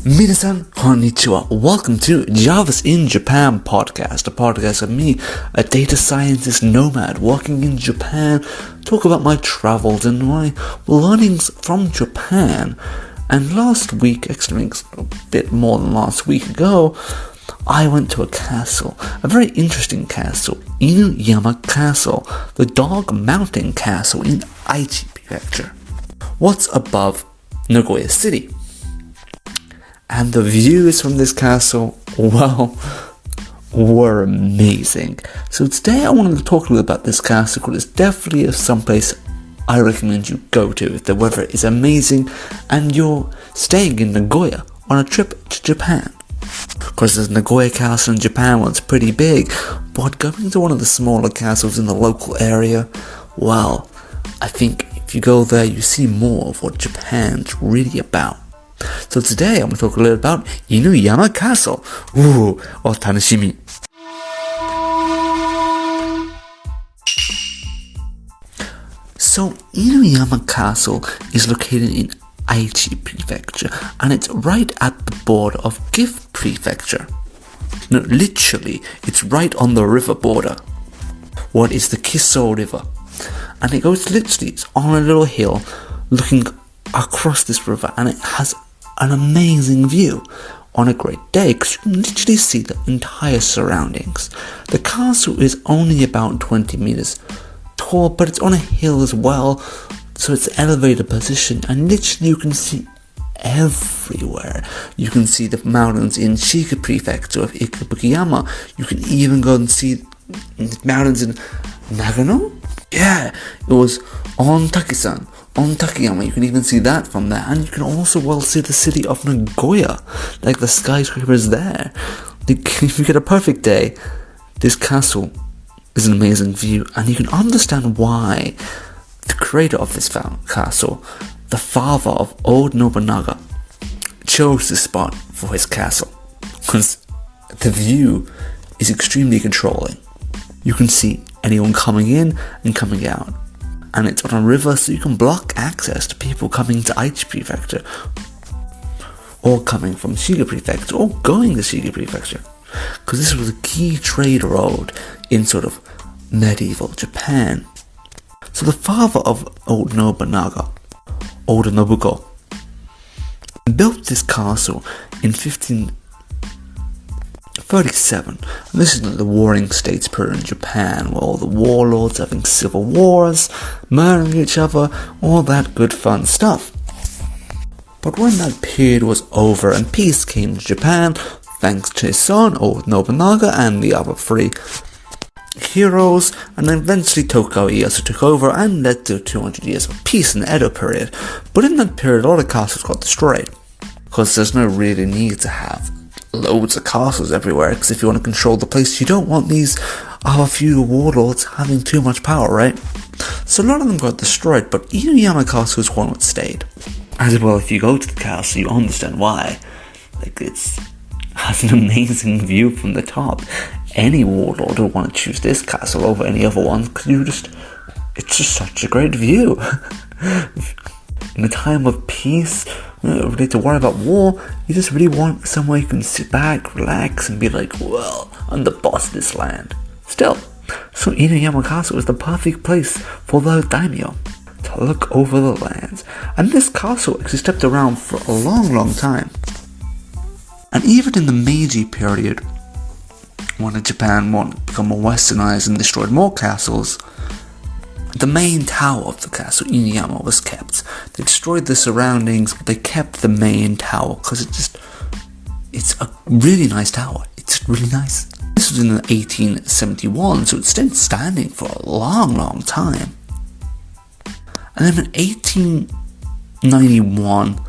Minasan, konnichiwa. Welcome to Java's in Japan podcast, a podcast of me, a data scientist nomad working in Japan, talk about my travels and my learnings from Japan. And last week, actually a bit more than last week ago, I went to a castle, a very interesting castle, Inuyama Castle, the Dog Mountain Castle in Aichi prefecture. What's above Nagoya City? And the views from this castle, well, were amazing. So today I wanted to talk a little about this castle because it's definitely someplace I recommend you go to if the weather is amazing and you're staying in Nagoya on a trip to Japan. Because the Nagoya Castle in Japan was pretty big, but going to one of the smaller castles in the local area, well, I think if you go there you see more of what Japan's really about. So today I'm going to talk a little about Inuyama Castle. Ooh, o tanashimi. So Inuyama Castle is located in Aichi prefecture and it's right at the border of Gift prefecture. No, literally, it's right on the river border. What is the Kiso River? And it goes literally, it's on a little hill looking across this river and it has an amazing view on a great day because you can literally see the entire surroundings. The castle is only about 20 meters tall, but it's on a hill as well, so it's an elevated position and literally you can see everywhere. You can see the mountains in Shiga prefecture of Ikebukiyama. You can even go and see mountains in Nagano. Yeah, it was on Takiyama, you can even see that from there, and you can also see the city of Nagoya, like the skyscrapers there. If you get a perfect day, this castle is an amazing view, and you can understand why the creator of this castle, the father of old Nobunaga, chose this spot for his castle, because the view is extremely controlling. You can see anyone coming in and coming out. And it's on a river, so you can block access to people coming to Aichi prefecture, or coming from Shiga prefecture, or going to Shiga prefecture, because this was a key trade road in sort of medieval Japan. So the father of old Nobunaga, Oda Nobuko, built this castle in 1537. And this is the warring states period in Japan, where all the warlords having civil wars, murdering each other, all that good fun stuff. But when that period was over and peace came to Japan, thanks to his son, old Nobunaga, and the other three heroes, and eventually Tokugawa Ieyasu took over and led to 200 years of peace in the Edo period. But in that period, a lot of castles got destroyed, because there's no really need to have loads of castles everywhere, because if you want to control the place, you don't want these other few warlords having too much power, right? So a lot of them got destroyed, but Inuyama Castle is one that stayed. As well, if you go to the castle, you understand why. Like, it has an amazing view from the top. Any warlord would want to choose this castle over any other one, because it's just such a great view. In a time of peace, you don't need to worry about war, you just really want somewhere you can sit back, relax, and be like, well, I'm the boss of this land. Still, so Inuyama Castle is the perfect place for the daimyo to look over the lands. And this castle actually stepped around for a long time. And even in the Meiji period, when Japan wanted to become more westernized and destroyed more castles, the main tower of the castle, Inuyama, was kept. They destroyed the surroundings, but they kept the main tower because it's a really nice tower. It's really nice. This was in 1871, so it's been standing for a long time. And then in 1891,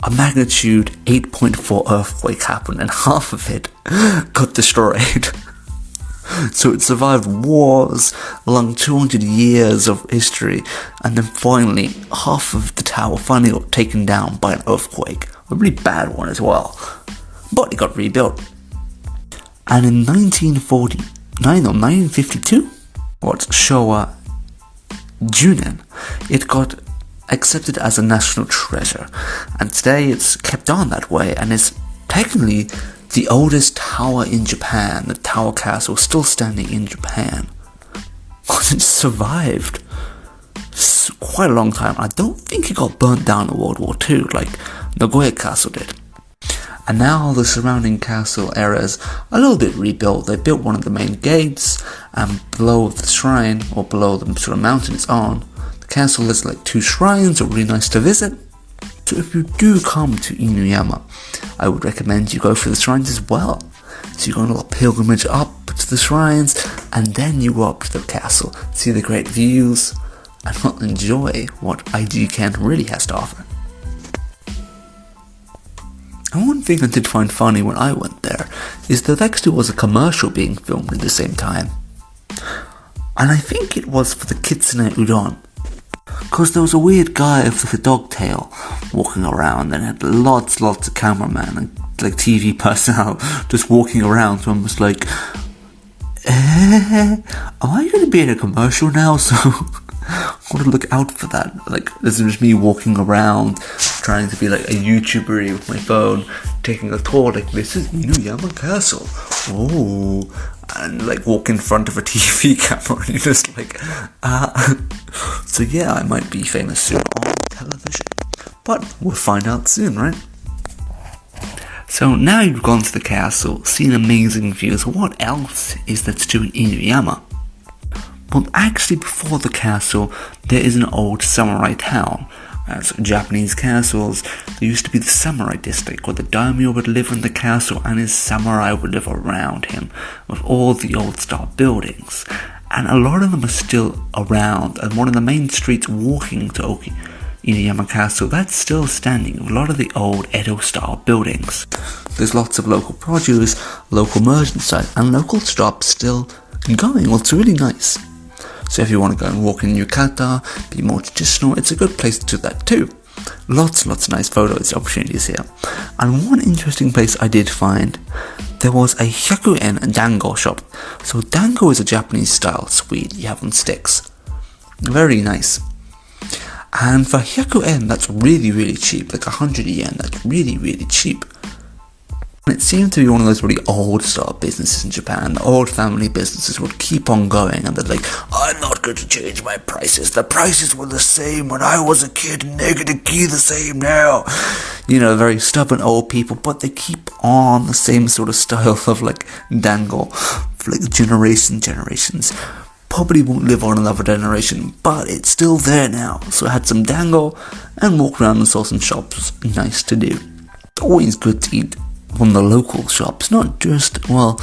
a magnitude 8.4 earthquake happened, and half of it got destroyed. So it survived wars along 200 years of history, and then finally half of the tower finally got taken down by an earthquake, a really bad one as well, but it got rebuilt. And in 1952, Showa Junen, it got accepted as a national treasure, and today it's kept on that way and is technically the oldest tower in Japan, the Tower Castle, still standing in Japan. Because it survived quite a long time. I don't think it got burnt down in World War II like Nagoya Castle did. And now the surrounding castle areas are a little bit rebuilt. They built one of the main gates, and below the shrine, or below the sort of mountain it's on, the castle has like 2 shrines, are really nice to visit. So if you do come to Inuyama, I would recommend you go for the shrines as well. So you go on a little pilgrimage up to the shrines, and then you go up to the castle, see the great views, and enjoy what Aichi really has to offer. And one thing I did find funny when I went there is that there actually was a commercial being filmed at the same time. And I think it was for the Kitsune Udon. Because there was a weird guy with a dog tail walking around, and had lots of cameramen and like TV personnel just walking around. So I was like, am I going to be in a commercial now? So I want to look out for that. Like, this is just me walking around, trying to be like a YouTuber with my phone, taking a tour. Like, this is Inuyama Castle. Oh, and like walk in front of a TV camera, and you're just like, So yeah, I might be famous soon on television, but we'll find out soon, right? So now you've gone to the castle, seen amazing views. What else is there to do in Inuyama? Well, actually, before the castle, there is an old samurai town. As Japanese castles, there used to be the samurai district, where the daimyo would live in the castle and his samurai would live around him, with all the old style buildings. And a lot of them are still around, and one of the main streets walking to Inuyama Castle, that's still standing, with a lot of the old Edo style buildings. There's lots of local produce, local merchandise, and local shops still going. Well, it's really nice. So if you want to go and walk in yukata, be more traditional, it's a good place to do that too. Lots of nice photos opportunities here. And one interesting place I did find, there was a 100 dango shop. So dango is a Japanese style sweet you have on sticks. Very nice. And for 100 that's really cheap, like 100 yen, that's really cheap. And it seemed to be one of those really old style businesses in Japan. The old family businesses would keep on going, and they're like, I'm not going to change my prices. The prices were the same when I was a kid, and they're going to be the same now. You know, very stubborn old people, but they keep on the same sort of style of like dango for like generations. Probably won't live on another generation, but it's still there now. So I had some dango and walked around and saw some shops. Nice to do. It's always good to eat from the local shops, not just, well,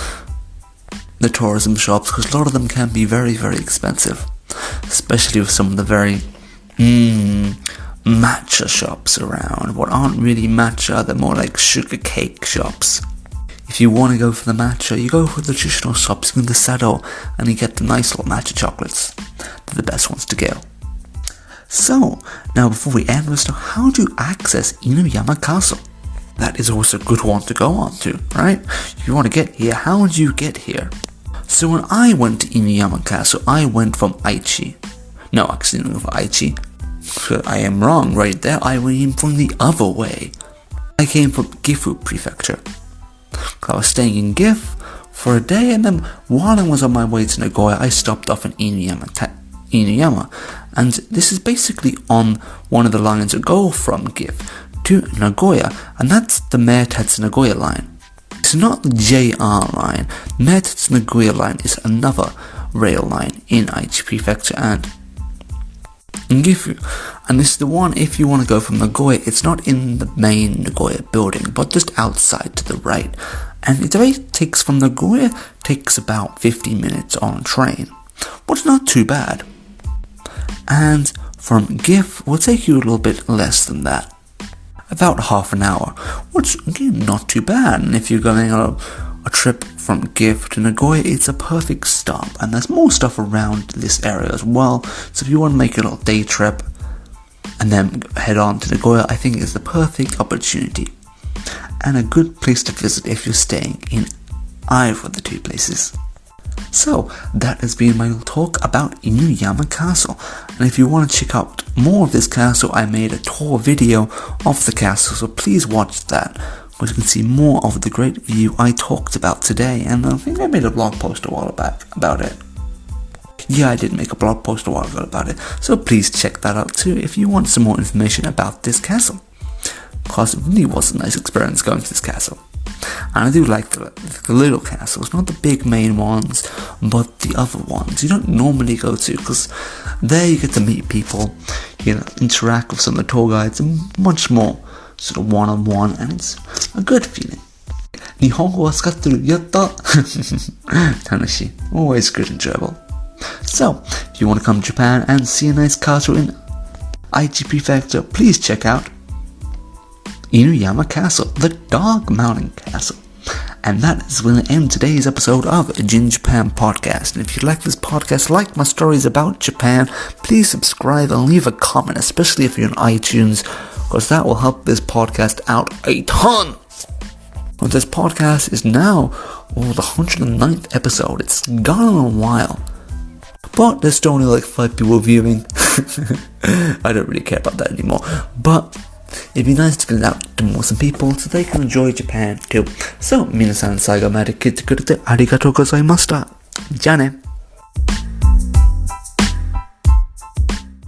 the tourism shops, because a lot of them can be very expensive, especially with some of the very matcha shops around. What aren't really matcha, they're more like sugar cake shops. If you want to go for the matcha, you go for the traditional shops in the Sado, and you get the nice little matcha chocolates. They're the best ones to go. So, now before we end with stuff, how do you access Inuyama Castle? That is always a good one to go on to, right? If you want to get here, how do you get here? So when I went to Inuyama Castle, I went from Aichi. No, actually, not from Aichi. I am wrong right there. I went in from the other way. I came from Gifu prefecture. I was staying in Gifu for a day, and then while I was on my way to Nagoya, I stopped off in Inuyama. And this is basically on one of the lines that go from Gifu to Nagoya, and that's the Metetsu Nagoya line. It's not the JR line. Metetsu Nagoya line is another rail line in Aichi prefecture and in Gifu. And this is the one, if you want to go from Nagoya, it's not in the main Nagoya building, but just outside to the right. And it takes from Nagoya, takes about 50 minutes on train, but it's not too bad. And from Gifu will take you a little bit less than that. About half an hour, which again not too bad. And if you're going on a trip from Gifu to Nagoya, it's a perfect stop, and there's more stuff around this area as well. So if you want to make a little day trip and then head on to Nagoya, I think it's the perfect opportunity and a good place to visit if you're staying in either of the two places. So that has been my little talk about Inuyama Castle, and if you want to check out more of this castle, I made a tour video of the castle, so please watch that, where you can see more of the great view I talked about today, and I think I made a blog post a while back about it. Yeah, I did make a blog post a while ago about it, so please check that out too if you want some more information about this castle. Because it really was a nice experience going to this castle. And I do like the little castles, not the big main ones, but the other ones you don't normally go to, because there you get to meet people, interact with some of the tour guides, and much more sort of one-on-one, and it's a good feeling. Nihongo wa tsukatteru yatta! Tanoshi. Always good and enjoyable. So, if you want to come to Japan and see a nice castle in Aichi prefecture, please check out Inuyama Castle, the Dog Mountain Castle. And that is going to end today's episode of JinJapan Podcast. And if you like this podcast, like my stories about Japan, please subscribe and leave a comment, especially if you're on iTunes, because that will help this podcast out a ton. Well, this podcast is now the 109th episode. It's gone on a while. But there's still only like 5 people viewing. I don't really care about that anymore. But it'd be nice to get it out to more some people so they can enjoy Japan too. So, 皆さん最後まで聞いてくれてありがとうございました。じゃあね。